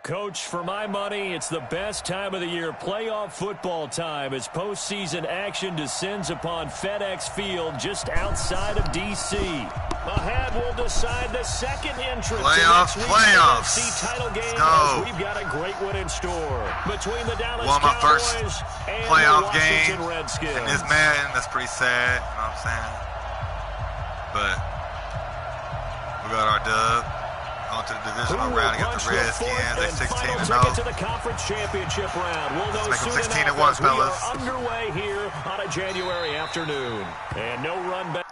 Coach, for my money, it's the best time of the year, playoff football time, as postseason action descends upon FedEx Field just outside of D.C. Ahead will decide the second entrance. Playoffs. Title game. Let's go. We've got a great one in store between the Dallas Won my Cowboys first and playoff the Washington game. Redskins. And this Madden, that's pretty sad. You know what I'm saying? But we got our dub. On to the divisional round against the Redskins. They 16-0. To the conference championship round. We'll know Let's make them soon 16-1, enough as we fellas. are underway here on a January afternoon. And no run back.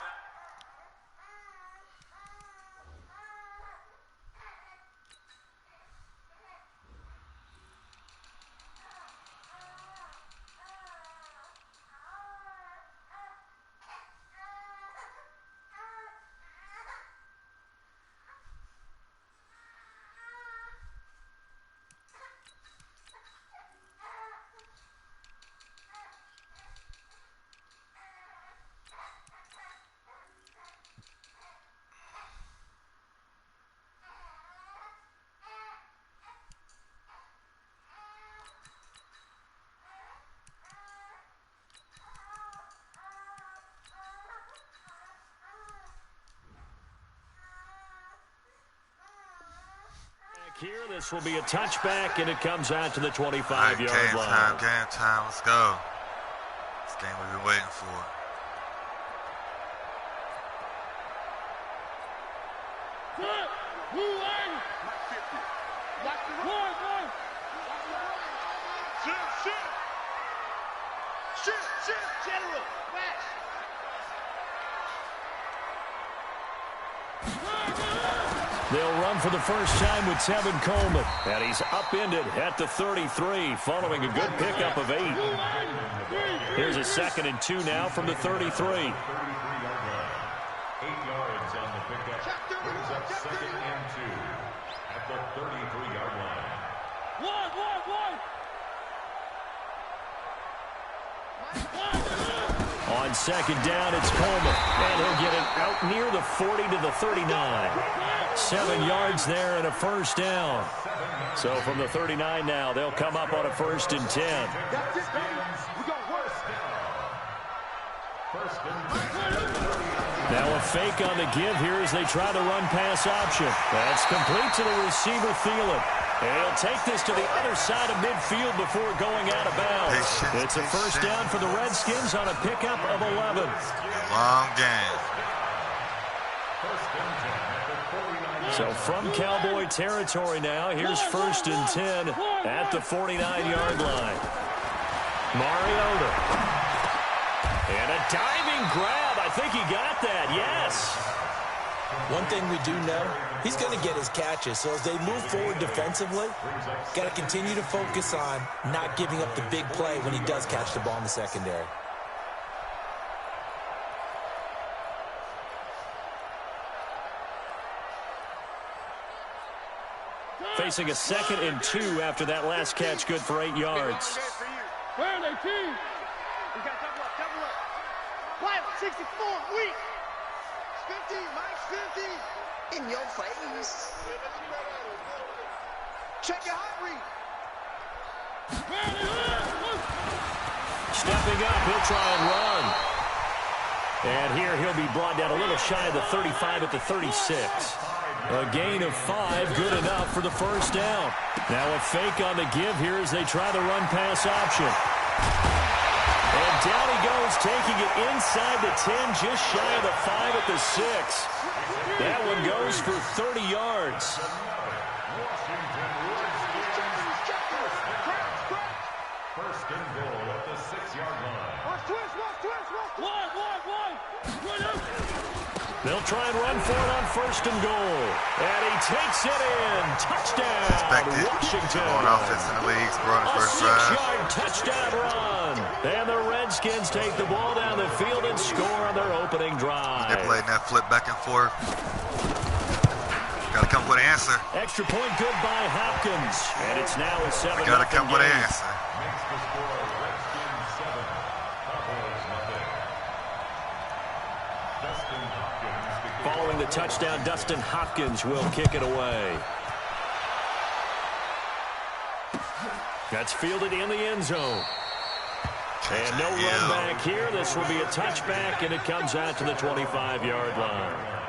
Here, this will be a touchback, and it comes out to the 25-yard line. Game time. Let's go. This game we've been waiting for. They'll run for the first time with Tevin Coleman. And he's upended at the 33 following a good pickup of 8. Here's a 2nd and 2 now from the 33. 8 yards on the pickup. Brings up 2nd and 2 at the 33-yard line. On 2nd down, it's Coleman. And he'll get it out near the 40 to the 39. 7 yards there and a first down. So from the 39 now, they'll come up on a 1st and 10. Now a fake on the give here as they try the run-pass option. That's complete to the receiver, Thielen. And he'll take this to the other side of midfield before going out of bounds. It's a first down for the Redskins on a pickup of 11. Long game. So from Cowboy territory now, here's 1st and 10 at the 49-yard line. Mariota. And a diving grab. I think he got that, yes. One thing we do know, he's going to get his catches. So as they move forward defensively, got to continue to focus on not giving up the big play when he does catch the ball in the secondary. Facing a 2nd and 2 after that last catch, good for 8 yards. Where are they, team? We got double up. Quiet, 64, weak. 50, Mike, 50. In your face. Check your heart rate. Stepping up, he'll try and run. And here he'll be brought down a little shy of the 35 at the 36. A gain of 5, good enough for the first down. Now a fake on the give here as they try the run-pass option. And down he goes, taking it inside the 10, just shy of the 5 at the 6. That one goes for 30 yards. First and goal at the 6-yard line. Watch twist. They'll try and run for it on 1st and goal. And he takes it in. Touchdown, Expected. Washington. Going offense in the league, scoring the A first drive. 6-yard touchdown run. And the Redskins take the ball down the field and score on their opening drive. They played that flip back and forth. Got to come with an answer. Extra point good by Hopkins. And it's now a 7-0 game. Got to come with an answer. Makes the score Redskins 7, Cowboys nothing. Dustin Hopkins. Following the touchdown, Dustin Hopkins will kick it away. That's fielded in the end zone. And no run back here. This will be a touchback, and it comes out to the 25-yard line.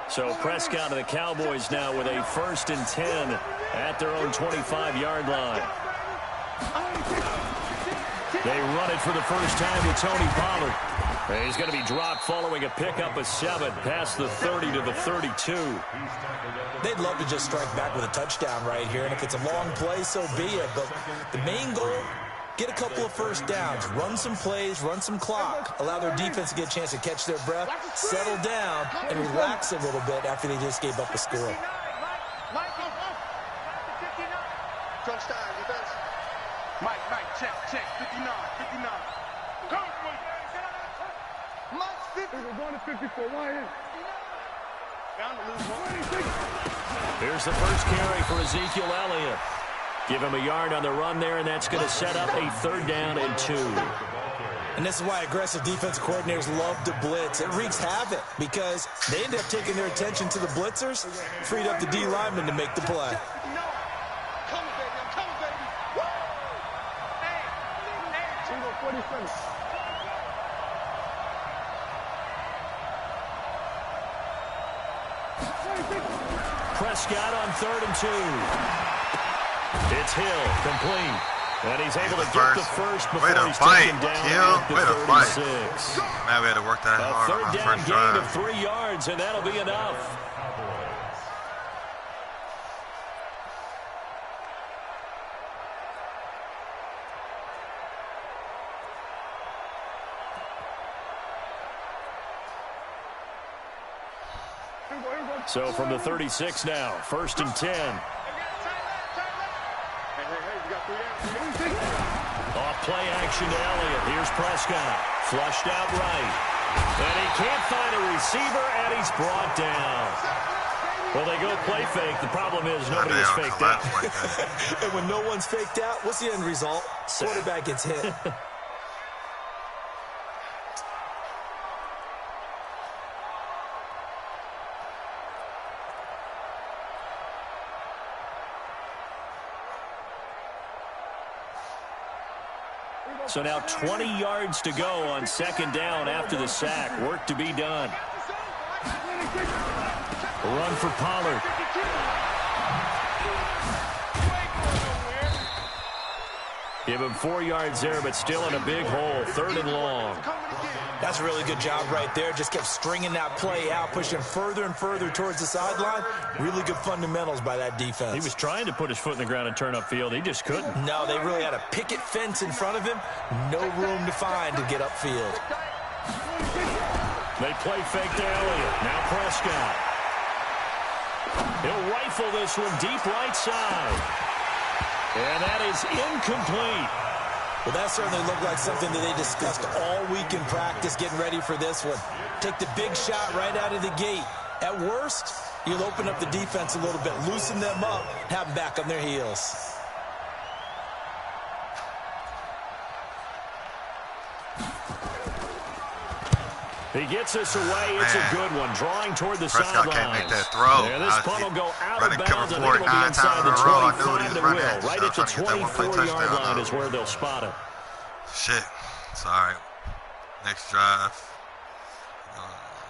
So Prescott and the Cowboys now with a 1st and 10 at their own 25-yard line. They run it for the first time with Tony Pollard. He's going to be dropped following a pickup of 7 past the 30 to the 32. They'd love to just strike back with a touchdown right here, and if it's a long play, so be it. But the main goal, get a couple of first downs, run some plays, run some clock, allow their defense to get a chance to catch their breath, settle down, and relax a little bit after they just gave up a score. Mike, check, 59. Come with Mike, 50. We're going to 54. Why is? Bound to lose one. Here's the first carry for Ezekiel Elliott. Give him a yard on the run there, and that's going to set up a 3rd down and 2. And this is why aggressive defensive coordinators love to blitz. It wreaks havoc because they end up taking their attention to the blitzers, freed up the D lineman to make the play. Prescott on 3rd and 2. It's Hill, complete. And he's able to get the first before he's taken down at the 36. Man, we had to work that hard on our A 3rd down first gain drive. of 3 yards, and that'll be enough. So from the 36 now, 1st and 10. Off play action to Elliott. Here's Prescott. Flushed out right. And he can't find a receiver, and he's brought down. Well, they go play fake. The problem is nobody is faked out. And when no one's faked out, what's the end result? Quarterback gets hit. So now 20 yards to go on 2nd down after the sack. Work to be done. A run for Pollard. Give him 4 yards there, but still in a big hole. 3rd and long. That's a really good job right there. Just kept stringing that play out, pushing further and further towards the sideline. Really good fundamentals by that defense. He was trying to put his foot in the ground and turn upfield. He just couldn't. No, they really had a picket fence in front of him. No room to find to get upfield. They play fake to Elliott. Now Prescott. He'll rifle this one deep right side. And that is incomplete. Well, that certainly looked like something that they discussed all week in practice getting ready for this one. Take the big shot right out of the gate. At worst, you'll open up the defense a little bit, loosen them up, have them back on their heels. He gets us away. It's a good one. Drawing toward the Prescott sidelines. can't make that throw. Yeah, this punt will go out of bounds. I think it'll be 9 inside times the in a row. I knew 25 he was that running. will. Right at the Trying to get that one-play 24-yard touchdown, line though. is where they'll spot it. Shit. Sorry. Next drive.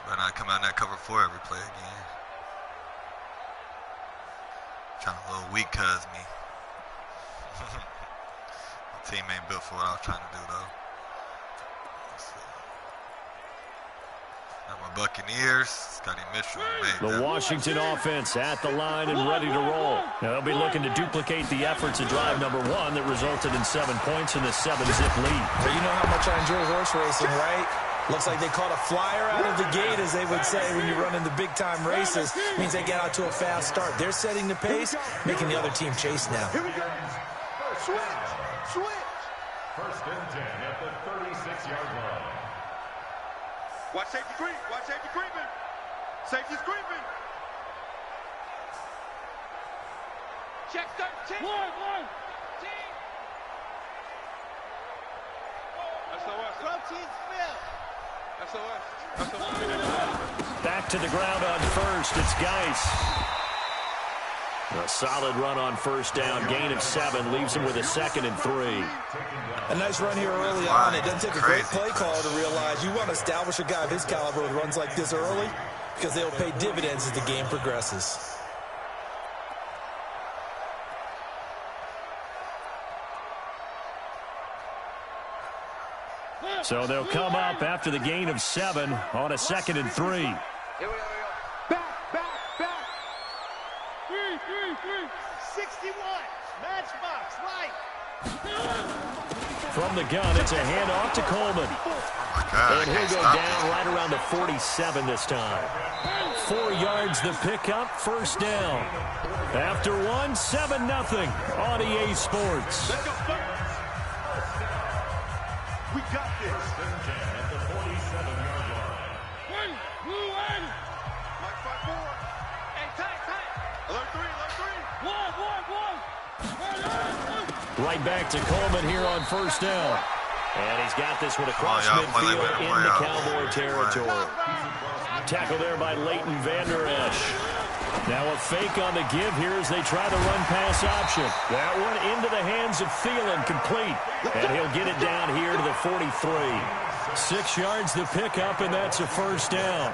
Better not come out in that cover 4 every play again. Trying to little weak cuz me. My team ain't built for what I was trying to do, though. Got my Buccaneers. Scotty Mitchell made The that. Washington offense at the line and ready to roll. Now they'll be looking to duplicate the efforts of drive number 1 that resulted in 7 points in the 7-zip lead. Well, you know how much I enjoy horse racing, right? Looks like they caught a flyer out of the gate, as they would say when you run in the big-time races. Means they get out to a fast start. They're setting the pace, making the other team chase now. Here we go. Switch. 1st and 10 at the 36-yard line. Watch safety creep. Watch safety creeping. Safety's creeping. Check 13. One. Back to the ground on first. It's Geis. A solid run on first down. Gain of 7 leaves him with a 2nd and 3. A nice run here early on. It doesn't take a great play caller to realize you want to establish a guy of his caliber with runs like this early because they'll pay dividends as the game progresses. So they'll come up after the gain of 7 on a 2nd and 3. Here we go. Back. 61. Matchbox, right. From the gun, it's a handoff to Coleman. And he'll go down right around the 47 this time. 4 yards the pickup, first down. After 1, 7-0 on EA Sports. We got this. At the 47-yard line. Mike 5-4. Hey, tight. Alert 3. Right back to Coleman here on first down. And he's got this one across midfield into Cowboy territory. Tackle there by Leighton Vander Esch. Now a fake on the give here as they try the run-pass option. That one into the hands of Thielen, complete. And he'll get it down here to the 43. 6 yards the pickup, and that's a first down.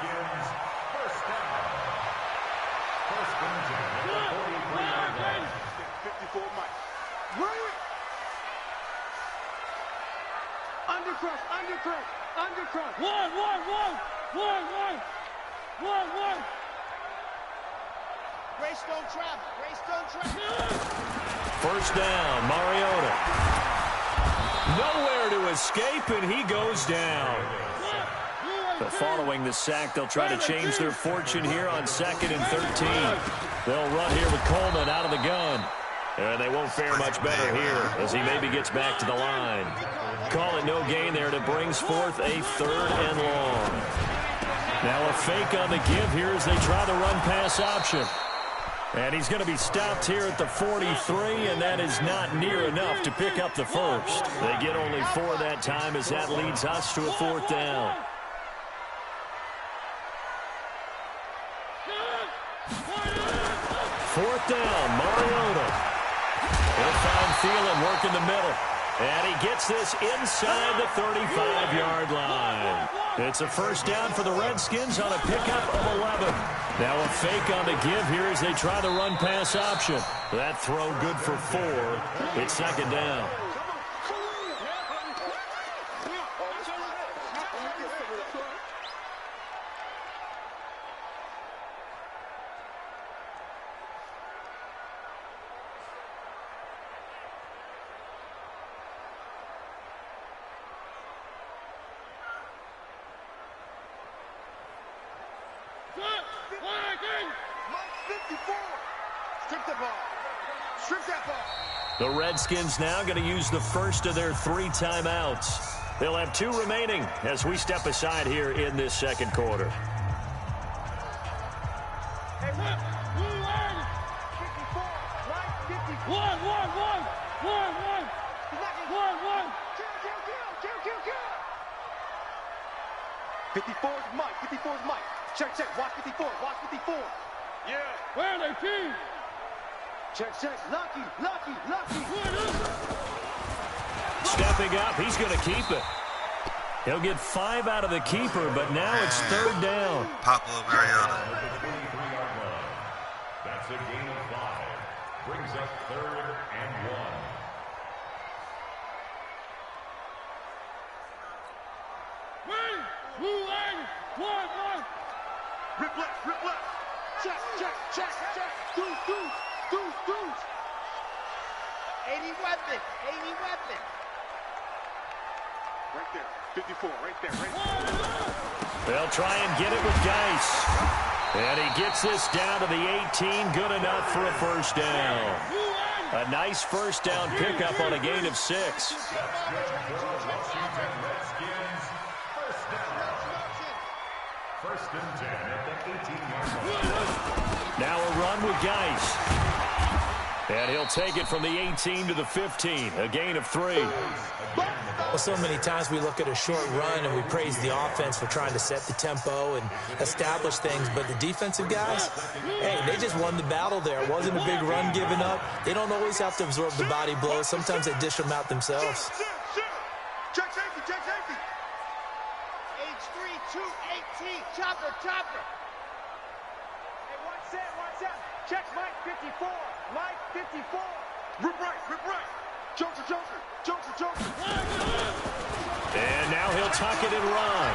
Undercross. One. Grace don't travel. First down, Mariota. Nowhere to escape, and he goes down. But following the sack, they'll try to change their fortune here on 2nd and 13. They'll run here with Coleman out of the gun. And they won't fare much better here as he maybe gets back to the line. Call it no gain there, and it brings forth a 3rd and long. Now a fake on the give here as they try the run-pass option. And he's going to be stopped here at the 43, and that is not near enough to pick up the first. They get only 4 that time as that leads us to a 4th down. Fourth down, Mariota. He'll find Thielen working the middle. And he gets this inside the 35-yard line. It's a first down for the Redskins on a pickup of 11. Now a fake on the give here as they try the run-pass option. That throw good for 4. It's 2nd down. The Redskins now going to use the first of their 3 timeouts. They'll have 2 remaining as we step aside here in this 2nd quarter. One. 54 is Mike. 54 is Mike. Check. Watch 54. Yeah. Where are they, team? Check. Lucky. Stepping up, he's going to keep it. He'll get 5 out of the keeper, but now it's 3rd down. Pablo Mariota. That's a gain of 5. Brings up 3rd and 1. One. Rip left. Check. Deuce. 80 weapon. Right there. 54, right there. They'll try and get it with Geis. And he gets this down to the 18. Good enough for a first down. A nice first down pickup on a gain of 6. First and 10 at the 18-yard line. Now a run with Geis. And he'll take it from the 18 to the 15. A gain of 3. Well, so many times we look at a short run and we praise the offense for trying to set the tempo and establish things, but the defensive guys, hey, they just won the battle there. It wasn't a big run given up. They don't always have to absorb the body blows. Sometimes they dish them out themselves. Check safety, check safety. H3, 218, chopper. Hey, one set. Check Mike 54, Mike 54. Rip right. Joker. And now he'll tuck it and run.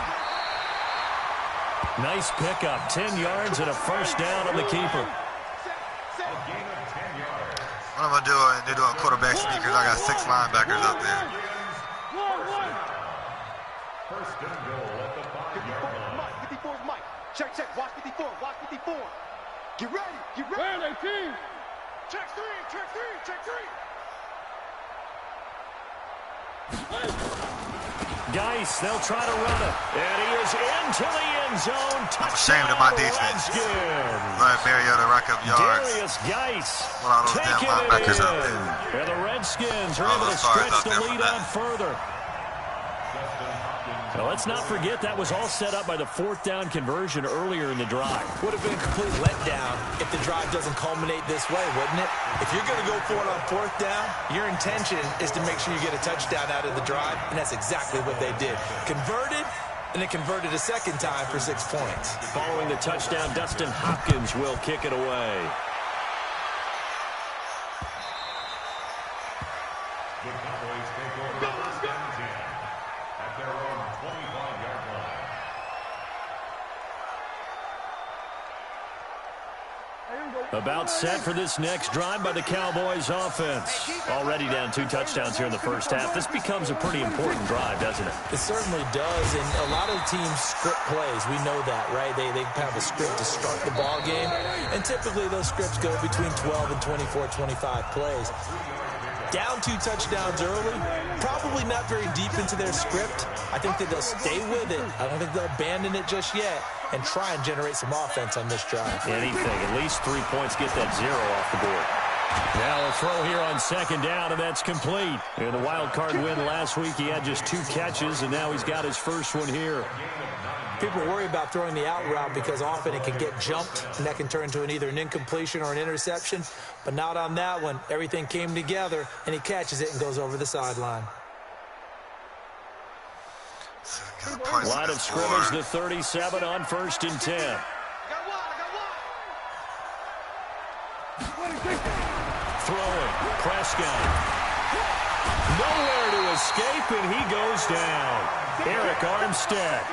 Nice pickup, 10 yards and a first down on the keeper. What am I doing? They're doing quarterback sneakers. I got 6 linebackers out there. First and goal at the 5-yard line. 54 is Mike. Check. Watch 54. Get ready. Where are they, team? Check three. Geis, they'll try to run it. And he is into the end zone. I'm ashamed of my defense. Let Mariota rack up yards. Darius Geis. Well, all those damn linebackers out there. And the Redskins are able to stretch the lead on further. Now, let's not forget that was all set up by the 4th down conversion earlier in the drive. Would have been a complete letdown if the drive doesn't culminate this way, wouldn't it? If you're going to go for it on 4th down, your intention is to make sure you get a touchdown out of the drive, and that's exactly what they did. Converted, and then converted a second time for 6 points. Following the touchdown, Dustin Hopkins will kick it away. The Cowboys take over first and 10 at their own 25-yard line. About set for this next drive by the Cowboys offense. Already down 2 touchdowns here in the first half. This becomes a pretty important drive, doesn't it? It certainly does, and a lot of the teams script plays. We know that, right? They have a script to start the ball game, and typically those scripts go between 12 and 24, 25 plays. Down 2 touchdowns early, probably not very deep into their script. I think that they'll stay with it. I don't think they'll abandon it just yet and try and generate some offense on this drive. Anything, at least 3 points, get that 0 off the board. Now a throw here on 2nd down, and that's complete. In the wild card win last week, he had just 2 catches, and now he's got his first one here. People worry about throwing the out route because often it can get jumped, and that can turn into either an incompletion or an interception. But not on that one. Everything came together, and he catches it and goes over the sideline. Line of scrimmage to 37 on 1st and 10. Throwing, Prescott. Nowhere to escape, and he goes down. Eric Armstead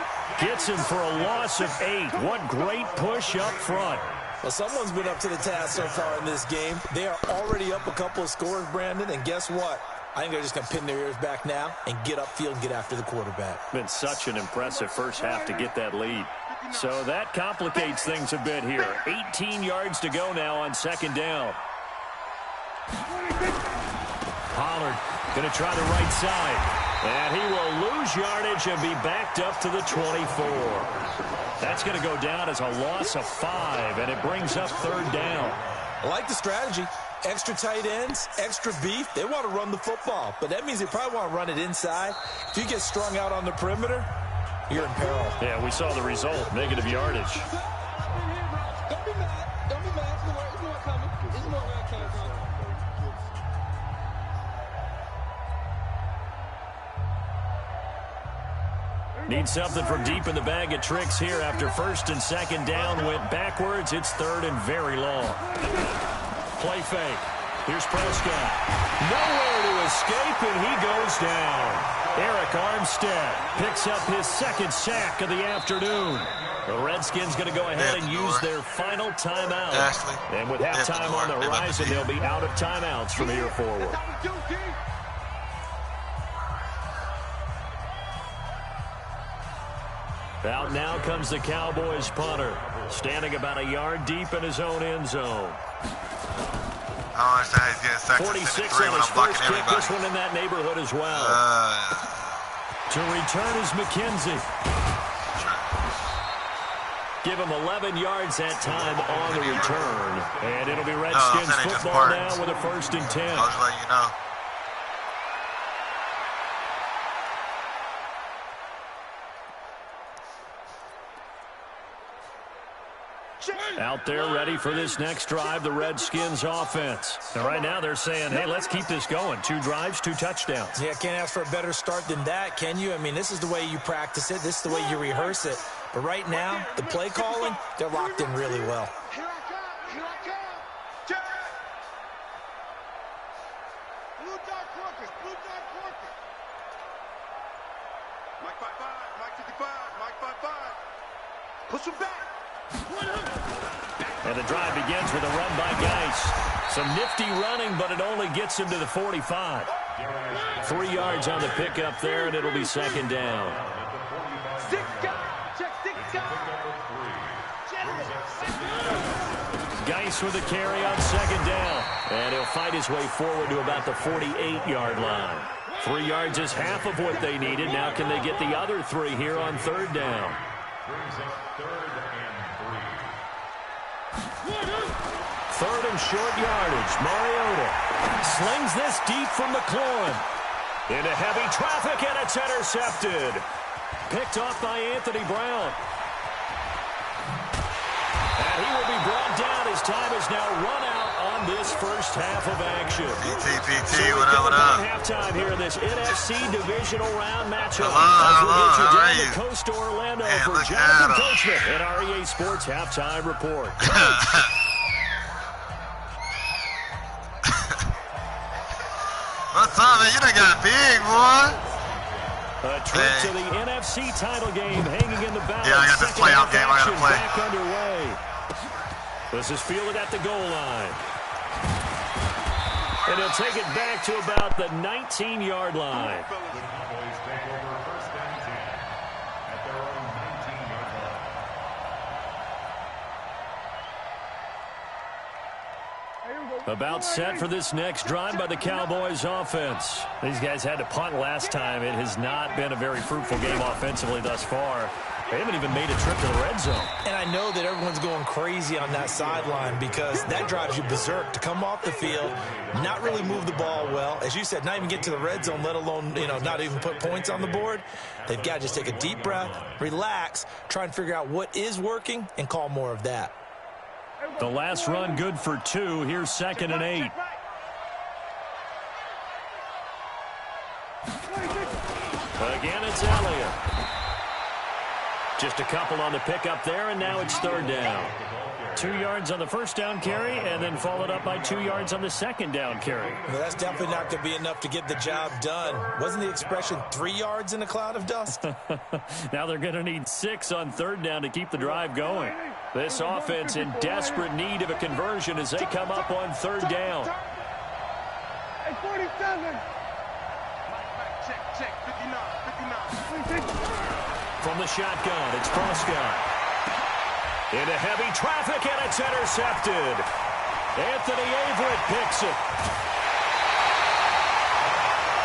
gets him for a loss of 8. What great push up front. Well, someone's been up to the task so far in this game. They are already up a couple of scores, Brandon, and guess what? I think they're just going to pin their ears back now and get upfield and get after the quarterback. Been such an impressive first half to get that lead. So that complicates things a bit here. 18 yards to go now on 2nd down. Pollard going to try the right side. And he will lose yardage and be backed up to the 24. That's going to go down as a loss of 5, and it brings up 3rd down. I like the strategy. Extra tight ends, extra beef. They want to run the football, but that means they probably want to run it inside. If you get strung out on the perimeter, you're in peril. Yeah, we saw the result, negative yardage. Don't be mad. It's more coming. It's more where it came from. Need something from deep in the bag of tricks here after 1st and 2nd down went backwards. It's 3rd and very long. Play fake. Here's Prescott. Nowhere to escape, and he goes down. Eric Armstead picks up his 2nd sack of the afternoon. The Redskins going to go ahead and use their final timeout. And with halftime on the horizon, they'll be out of timeouts from here forward. Out now comes the Cowboys punter, standing about a yard deep in his own end zone. I don't understand how he's getting sacked 46 when on his I'm blocking first kick. everybody. This one in that neighborhood as well. To return is McKenzie. Give him 11 yards that time on the return. And it'll be Redskins football now with a 1st and 10. I'll just let you know. Out there ready for this next drive, the Redskins offense. And right now they're saying, hey, let's keep this going. 2 drives, 2 touchdowns. Yeah, can't ask for a better start than that, can you? I mean, this is the way you practice it. This is the way you rehearse it. But right now, the play calling, they're locked in really well. Here I come. Here I come. Check. Blue dot quarters. Blue dot quarters. Mike 5-5. Mike 55. Mike 5-5. Push him back. And the drive begins with a run by Geis. Some nifty running, but it only gets him to the 45. 3 yards on the pickup there, and it'll be second down. 6 guys. Check 6 guys. Geis with a carry on second down. And he'll fight his way forward to about the 48-yard line. 3 yards is half of what they needed. Now can they get the other 3 here on third down? Brings up 3rd and 3. 3rd and short yardage. Mariota slings this deep from McLaurin. Into heavy traffic, and it's intercepted. Picked off by Anthony Brown. And he will be brought down. His time is now run out on this first half of action. PT, what up, what up? Halftime here in this NFC Divisional Round matchup. Hello, as we get you how down are to you? Coastal Orlando Man, for look Jonathan at 'em. Coachman and our EA Sports Halftime Report. What's up, man? You done got big, boy. A trip to the NFC title game hanging in the balance. Yeah, I got this playoff game I gotta play. Back underway. This is fielded at the goal line. And he'll take it back to about the 19-yard line. The Cowboys take over 1st and 10 at their own 19-yard line. About set for this next drive by the Cowboys offense. These guys had to punt last time. It has not been a very fruitful game offensively thus far. They haven't even made a trip to the red zone. And I know that everyone's going crazy on that sideline because that drives you berserk to come off the field, not really move the ball well. As you said, not even get to the red zone, let alone, not even put points on the board. They've got to just take a deep breath, relax, try and figure out what is working, and call more of that. The last run good for 2. Here's 2nd and 8. Again, it's Elliott. Just a couple on the pickup there, and now it's 3rd down. 2 yards on the first down carry, and then followed up by 2 yards on the second down carry. Well, that's definitely not going to be enough to get the job done. Wasn't the expression 3 yards in a cloud of dust? Now they're going to need 6 on 3rd down to keep the drive going. This offense in desperate need of a conversion as they come up on 3rd down. Hey, 47. Check, 59. From the shotgun, it's Prescott. Into heavy traffic, and it's intercepted. Anthony Averett picks it.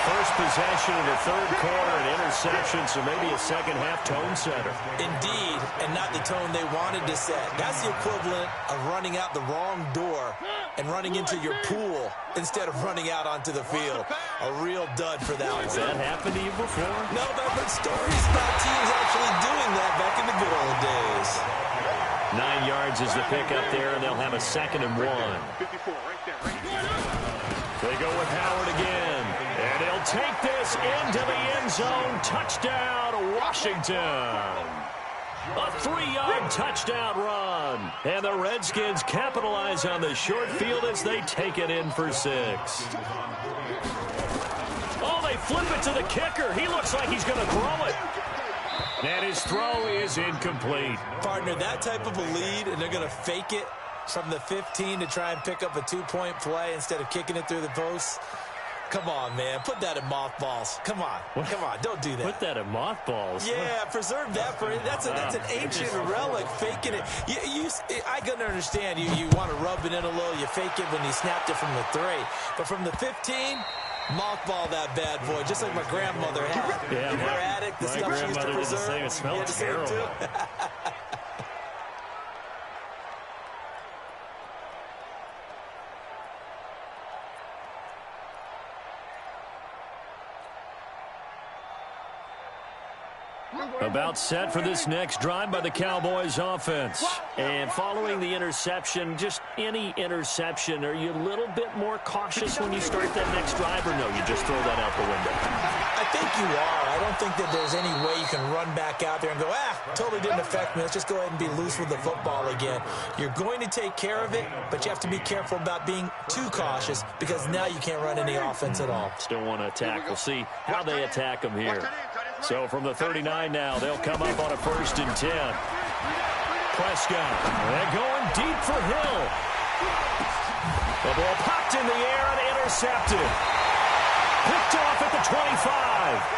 First possession of the 3rd quarter, an interception, so maybe a second-half tone setter. Indeed, and not the tone they wanted to set. That's the equivalent of running out the wrong door and running into your pool instead of running out onto the field. A real dud for that one. Has that happened to you before? No, but I've heard stories about teams actually doing that back in the good old days. 9 yards is the pickup there, and they'll have a 2nd and 1. 54, right there. They go with Howard again, and he'll take this into the end zone. Touchdown, Washington. A 3-yard touchdown run. And the Redskins capitalize on the short field as they take it in for 6. Oh, they flip it to the kicker. He looks like he's going to throw it. And his throw is incomplete. Partner, that type of a lead, and they're going to fake it from the 15 to try and pick up a 2-point play instead of kicking it through the posts. Come on, man. Put that in mothballs. Come on. Come on. Don't do that. Put that in mothballs? Yeah, preserve that for it. That's an ancient relic, faking it. I can understand you want to rub it in a little. You fake it when you snapped it from the 3. But from the 15, mothball that bad boy, just like my grandmother had. Yeah, in her attic, the stuff she used to preserve. It smells terrible. About set for this next drive by the Cowboys offense. And following the interception, just any interception, are you a little bit more cautious when you start that next drive, or no, you just throw that out the window? I think you are. I don't think that there's any way you can run back out there and go, totally didn't affect me. Let's just go ahead and be loose with the football again. You're going to take care of it, but you have to be careful about being too cautious because now you can't run any offense at all. Still want to attack. We'll see how they attack them here. So from the 39 now, they'll come up on a 1st and 10. Prescott, they're going deep for Hill. The ball popped in the air and intercepted. Picked off at the 25.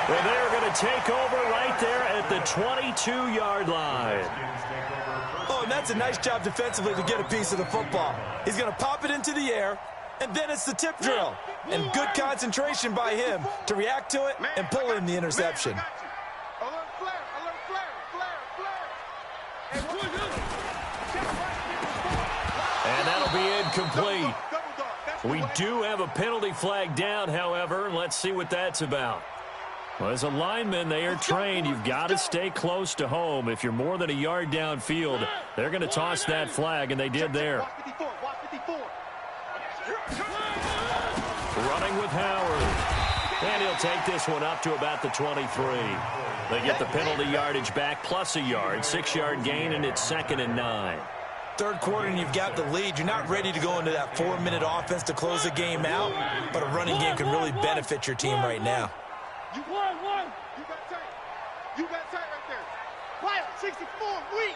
And they're going to take over right there at the 22-yard line. Oh, and that's a nice job defensively to get a piece of the football. He's going to pop it into the air, and then it's the tip drill. And good concentration by him to react to it and pull in the interception. And that'll be incomplete. We do have a penalty flag down, however. Let's see what that's about. Well, as a lineman, they are trained. You've got to stay close to home. If you're more than a yard downfield, they're going to toss that flag, and they did there. Running with Howard. And he'll take this one up to about the 23. They get the penalty yardage back plus a yard. 6-yard gain, and it's 2nd and 9. Third quarter and you've got the lead. You're not ready to go into that 4-minute offense to close the game out, but a running game can really benefit your team right now. You won. You got tight. You got tight right there. Wild, 64, weak.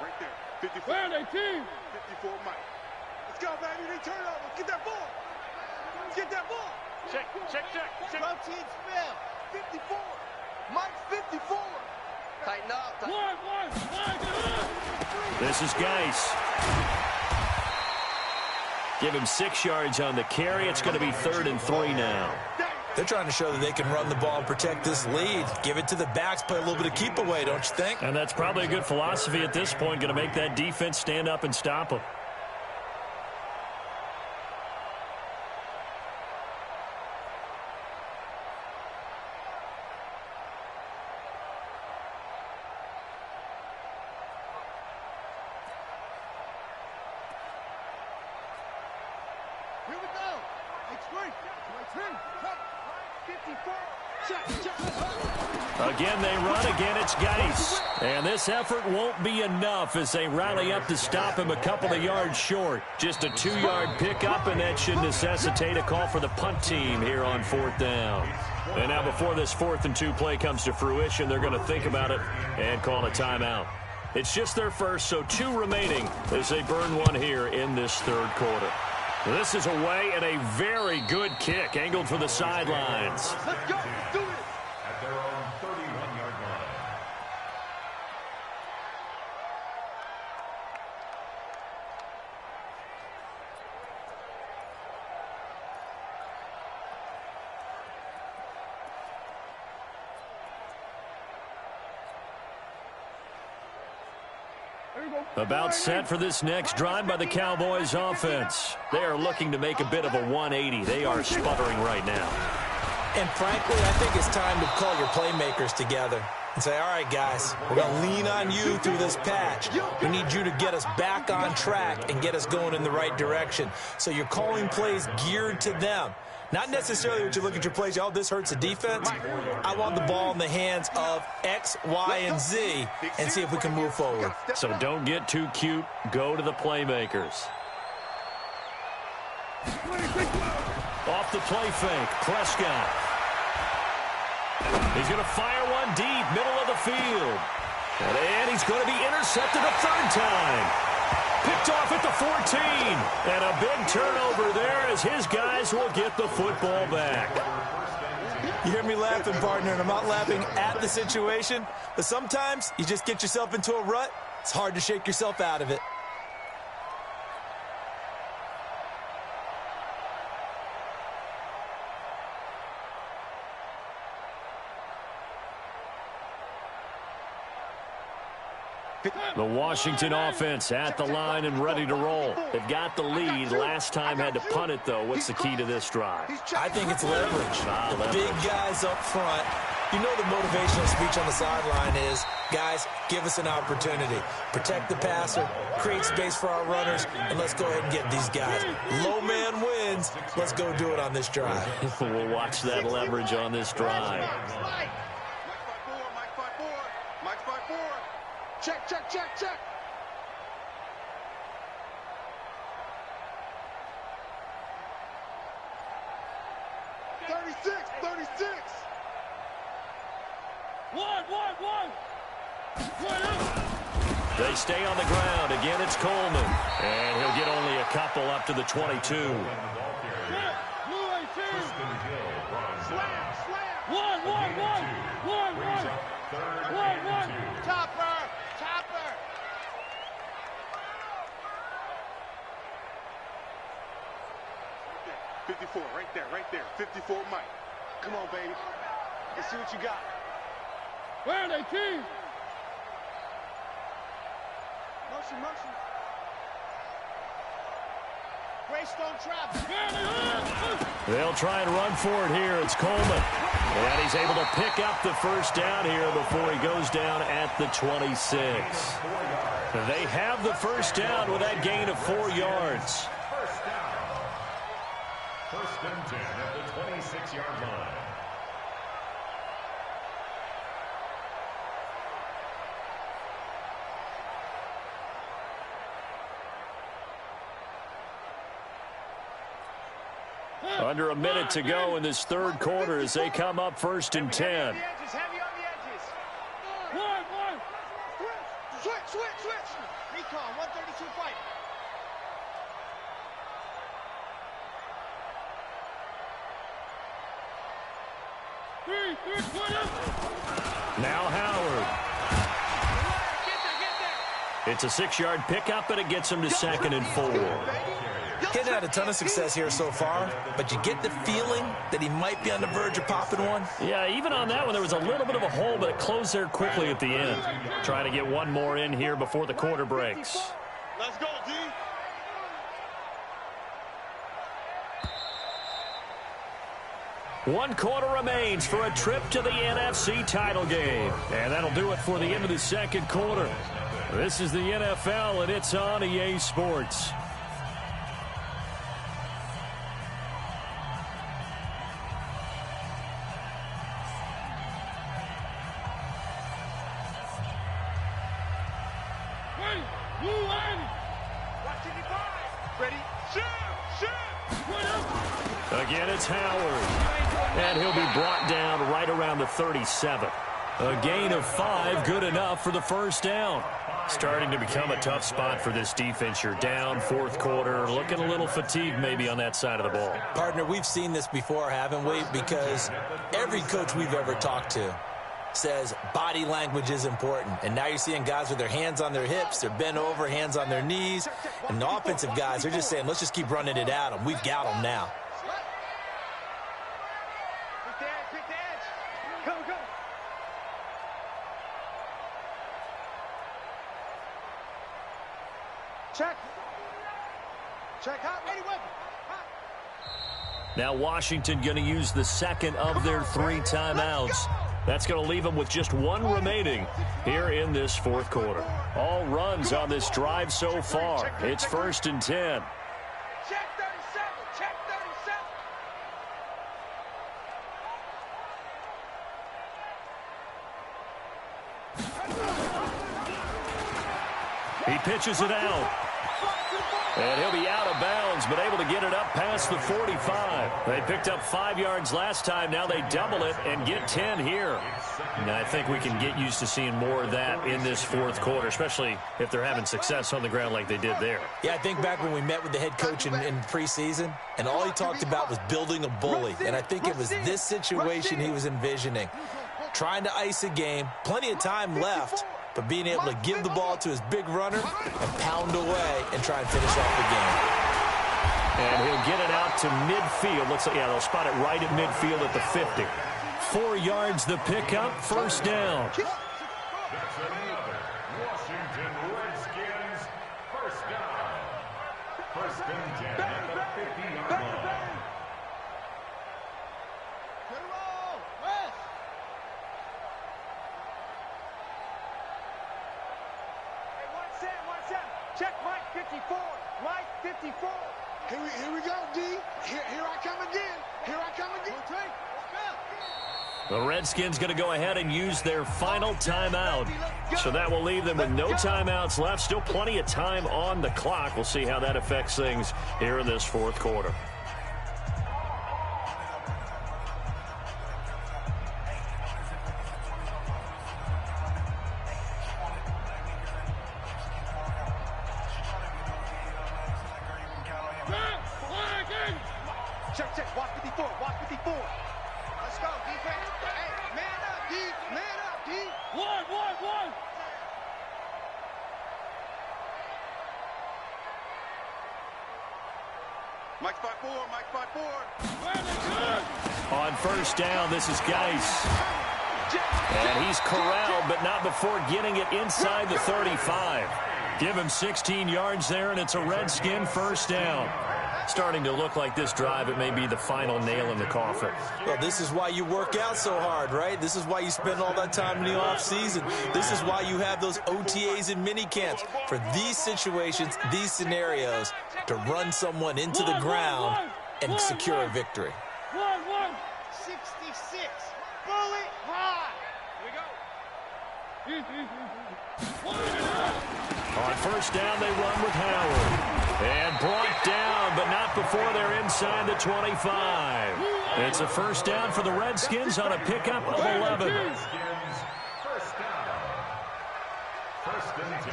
Right there, 54. Where are they, team? 54, Mike. Let's go, baby. They turn over. Get that ball. Get that ball. Check. Both teams fail. 54. Mike's 54. Tighten up. One. This is Geis. Give him 6 yards on the carry. It's going to be 3rd and 3 now. They're trying to show that they can run the ball and protect this lead. Give it to the backs, play a little bit of keep away, don't you think? And that's probably a good philosophy at this point, going to make that defense stand up and stop them. Again, they run. Again, it's Geis. And this effort won't be enough as they rally up to stop him a couple of yards short. Just a 2-yard pickup, and that should necessitate a call for the punt team here on 4th down. And now before this 4th and 2 play comes to fruition, they're going to think about it and call a timeout. It's just their first, so 2 remaining as they burn one here in this 3rd quarter. This is away and a very good kick angled for the sidelines. Let's go. Let's do it. At their own 31-yard line. About set for this next drive by the Cowboys offense. They are looking to make a bit of a 180. They are sputtering right now. And frankly, I think it's time to call your playmakers together and say, all right, guys, we're going to lean on you through this patch. We need you to get us back on track and get us going in the right direction. So you're calling plays geared to them. Not necessarily what you look at your plays, oh, this hurts the defense. I want the ball in the hands of X, Y, and Z and see if we can move forward. So don't get too cute. Go to the playmakers. Off the play fake, Prescott. He's going to fire one deep, middle of the field. And he's going to be intercepted a 3rd time. Picked off at the 14. And a big turnover there as his guys will get the football back. You hear me laughing, partner, and I'm not laughing at the situation. But sometimes you just get yourself into a rut. It's hard to shake yourself out of it. The Washington offense at the line and ready to roll. They've got the lead. Last time had to punt it, though. What's the key to this drive? I think it's leverage. Leverage. Big guys up front You know the motivational speech on the sideline is, guys, give us an opportunity. Protect the passer, create space for our runners, and let's go ahead and get these guys. Low man wins. Let's go do it on this drive. We'll watch that leverage on this drive. Mike 5-4. Mike 5-4. Check, check, check, check. They stay on the ground. Again, it's Coleman. And he'll get only a couple up to the 22. Topper. 54, right there. 54, Mike. Come on, baby. Let's see what you got. Where are they, team? Motion. Greystone trap. They'll try and run for it here. It's Coleman. And he's able to pick up the first down here before he goes down at the 26. They have the first down with that gain of 4 yards. First and 10 at the 26-yard line. Under a minute to go in this third quarter as they come up first and 10. Heavy on the edges. One. Switch. Recon, 132 fight. Now Howard. It's a 6-yard pickup, and it gets him to 2nd and 4. He's had a ton of success here so far, but you get the feeling that he might be on the verge of popping one. Yeah, even on that one, there was a little bit of a hole, but it closed there quickly at the end. Trying to get one more in here before the quarter breaks. Let's go, D. One quarter remains for a trip to the NFC title game. And that'll do it for the end of the second quarter. This is the NFL, and it's on EA Sports. Ready, shoot! Again, it's Howard. And he'll be brought down right around the 37. A gain of 5, good enough for the first down. Starting to become a tough spot for this defense. You're down fourth quarter, looking a little fatigued maybe on that side of the ball. Partner, we've seen this before, haven't we? Because every coach we've ever talked to says body language is important. And now you're seeing guys with their hands on their hips, they're bent over, hands on their knees. And the offensive guys, they're just saying, let's just keep running it at them. We've got them now. Pick the edge. Go. Check out. Anyway. Now Washington going to use the second of their 3 timeouts. That's going to leave them with just 1 remaining here in this fourth quarter. All runs on this drive so far. It's first and 10. Check 37. Check 37. He pitches it out. And he'll be out of bounds, but able to get it up past the 45. They picked up 5 yards last time. Now they double it and get 10 here. And I think we can get used to seeing more of that in this fourth quarter, especially if they're having success on the ground like they did there. Yeah, I think back when we met with the head coach in preseason, and all he talked about was building a bully. And I think it was this situation he was envisioning. Trying to ice a game, plenty of time left, but being able to give the ball to his big runner and pound away and try and finish off the game. And he'll get it out to midfield. Looks like, yeah, they'll spot it right at midfield at the 50. 4 yards the pickup, first down. That's another Washington Redskins first down. First and 10 at the 50-yard line. Check Mike 54. Mike 54. Here we go, D. Here I come again. Here I come again. The Redskins going to go ahead and use their final timeout. So that will leave them with no timeouts left. Still plenty of time on the clock. We'll see how that affects things here in this fourth quarter. Check. Watch 54. Watch 54. Let's go, defense. Hey, man up, D. Man up, D. One. Mike 5-4. Mike 5-4. On first down, this is Geis. And he's corralled, but not before getting it inside the 35. Give him 16 yards there, and it's a Redskin first down. Starting to look like this drive, it may be the final nail in the coffin. Well, this is why you work out so hard, right? This is why you spend all that time in the offseason. This is why you have those OTAs and mini camps for these situations, these scenarios, to run someone into the ground and secure a victory. 66. Bullet high. Here we go. On first down, they run with Howard. And brought down, but not before they're inside the 25. It's a first down for the Redskins on a pickup of 11. First down. First and 10 at the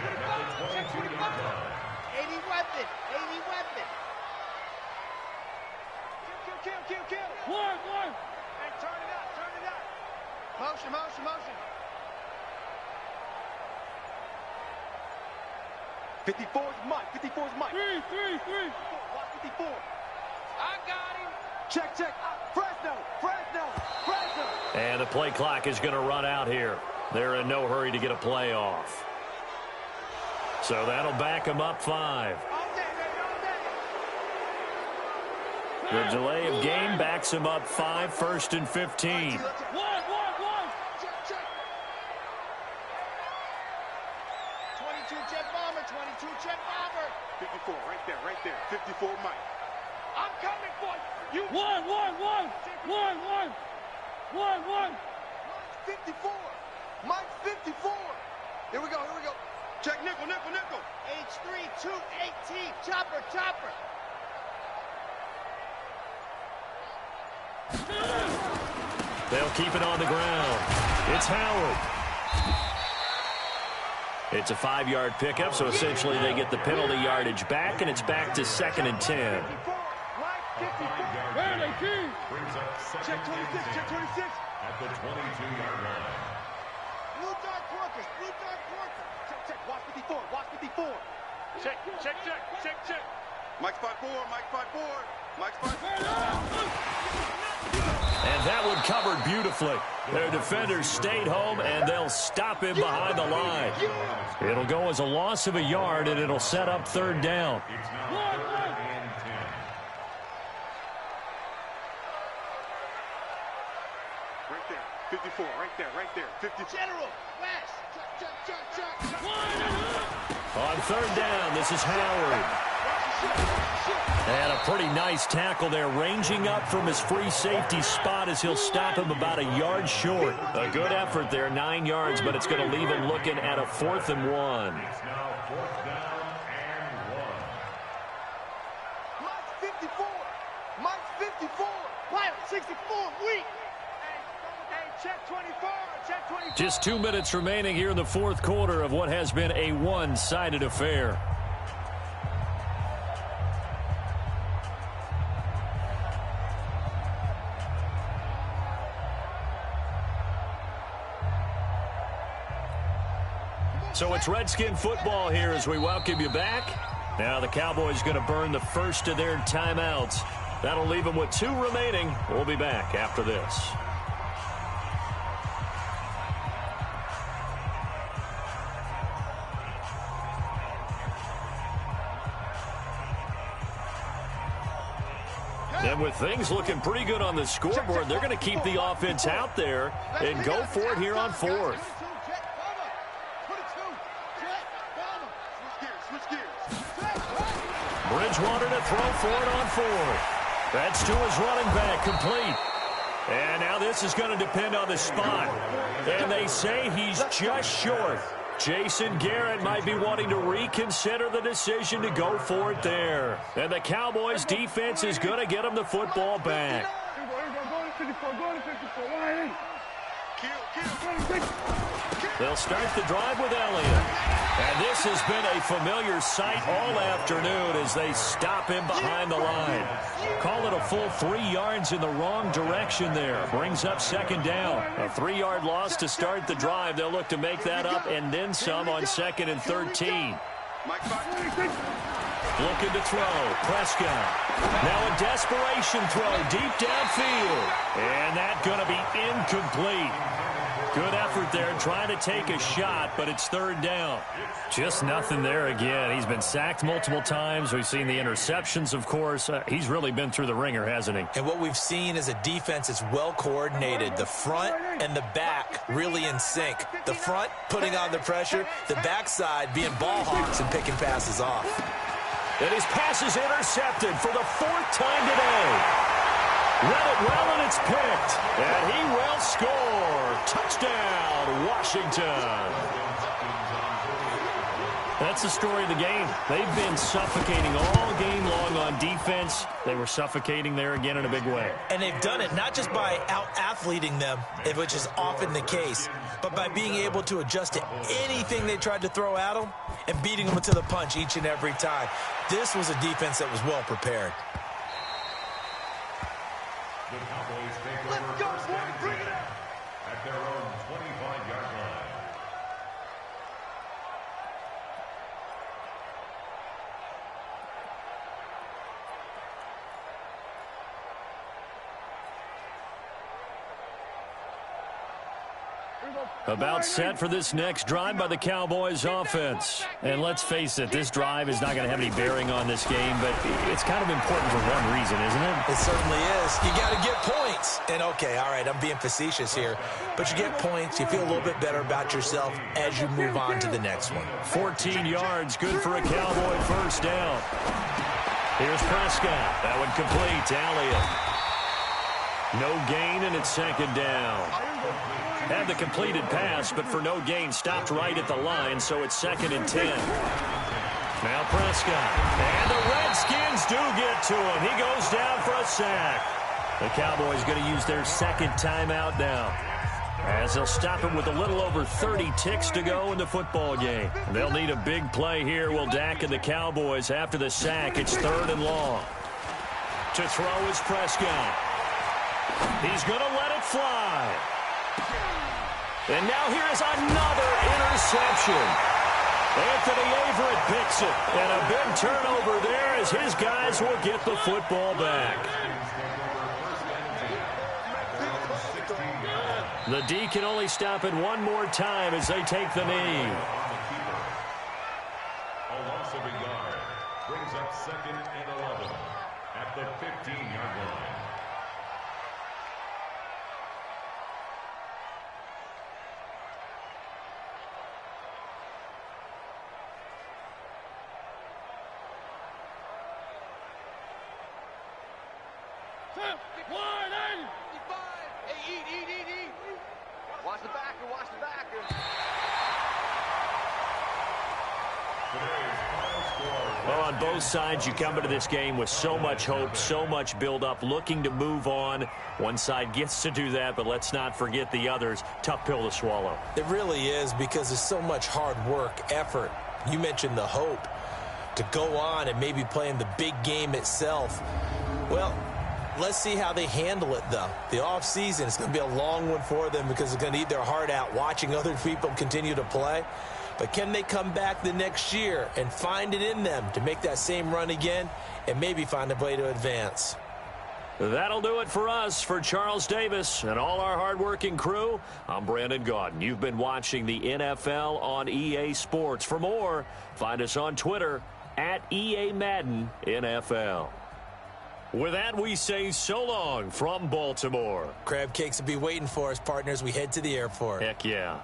22-yard line. 80 weapon. Kill. One. Hey, turn it up. Motion. 54's Mike. 3. Watch 54. I got him. Check. Fresno. And the play clock is going to run out here. They're in no hurry to get a play off. So that'll back them up 5. The delay of game backs them up 5, first and 15. Check bomber. 54, right there. 54, Mike. I'm coming for you. One. 54. Mike 54. Here we go. Check nickel. H3, 218. Chopper. They'll keep it on the ground. It's Howard. It's a 5-yard pickup, so essentially they get the penalty yardage back, and it's back to 2nd and 10. Check 26. At the 22-yard line. Blue dark workers. Check. Watch 54. Check. Mike 5-4. And that one covered beautifully. Their defenders stayed home, and they'll stop him behind the line. It'll go as a loss of a yard, and it'll set up third down. It's now 3rd and 10. Right there. 54. Right there. 50. General. West. Check. On third down, this is Howard. And a pretty nice tackle there, ranging up from his free safety spot as he'll stop him about a yard short. A good effort there, 9 yards, but it's going to leave him looking at a 4th and 1. It's now 4th down and 1. Mike 54. Pilot 64. Weak. Hey, check 24. Just 2 minutes remaining here in the fourth quarter of what has been a one-sided affair. So it's Redskin football here as we welcome you back. Now the Cowboys going to burn the first of their timeouts. That'll leave them with 2 remaining. We'll be back after this. And with things looking pretty good on the scoreboard, they're going to keep the offense out there and go for it here on 4th. Bridgewater to throw for it on 4th. That's to his running back, complete. And now this is going to depend on the spot. And they say he's just short. Jason Garrett might be wanting to reconsider the decision to go for it there. And the Cowboys' defense is going to get him the football back. They'll start the drive with Elliott. And this has been a familiar sight all afternoon as they stop him behind the line. Call it a full 3 yards in the wrong direction there. Brings up 2nd down. A 3-yard loss to start the drive. They'll look to make that up and then some on 2nd and 13. Looking to throw. Prescott. Now a desperation throw deep downfield. And that's going to be incomplete. Good effort there trying to take a shot, but it's 3rd down. Just nothing there again. He's been sacked multiple times. We've seen the interceptions, of course. He's really been through the ringer, hasn't he? And what we've seen is a defense that's well coordinated. The front and the back really in sync. The front putting on the pressure, the backside being ball hawks and picking passes off. And his pass is intercepted for the 4th time today. Read it well, and it's picked. And he will score. Touchdown, Washington. That's the story of the game. They've been suffocating all game long on defense. They were suffocating there again in a big way. And they've done it not just by out-athleting them, which is often the case, but by being able to adjust to anything they tried to throw at them and beating them to the punch each and every time. This was a defense that was well prepared. The Cowboys take over first and 10 at their own 25-yard line. About set for this next drive by the Cowboys offense. And let's face it, this drive is not going to have any bearing on this game, but it's kind of important for one reason, isn't it? It certainly is. You got to get points. And okay, all right, I'm being facetious here, but you get points, you feel a little bit better about yourself as you move on to the next one. 14 yards, good for a Cowboy first down. Here's Prescott. That one complete to Elliott. No gain, and it's 2nd down. Had the completed pass, but for no gain, stopped right at the line, so it's 2nd and 10. Now Prescott. And the Redskins do get to him. He goes down for a sack. The Cowboys going to use their 2nd timeout now, as they'll stop him with a little over 30 ticks to go in the football game. They'll need a big play here, will Dak and the Cowboys after the sack. It's 3rd and long. To throw is Prescott. He's going to let it fly. And now here is another interception. Anthony Averett picks it. And a big turnover there as his guys will get the football back. The D can only stop it one more time as they take the knee. A loss of a yard brings up 2nd and 11 at the 15-yard line. Watch the backer, watch the backer. Well, on both sides, you come into this game with so much hope, so much build-up, looking to move on. One side gets to do that, but let's not forget the others. Tough pill to swallow. It really is, because there's so much hard work, effort. You mentioned the hope to go on and maybe play in the big game itself. Well, let's see how they handle it, though. The offseason is going to be a long one for them because they're going to eat their heart out watching other people continue to play. But can they come back the next year and find it in them to make that same run again and maybe find a way to advance? That'll do it for us. For Charles Davis and all our hardworking crew, I'm Brandon Gaudin. You've been watching the NFL on EA Sports. For more, find us on Twitter at EA Madden NFL. With that, we say so long from Baltimore. Crab cakes will be waiting for us, partners. We head to the airport. Heck yeah.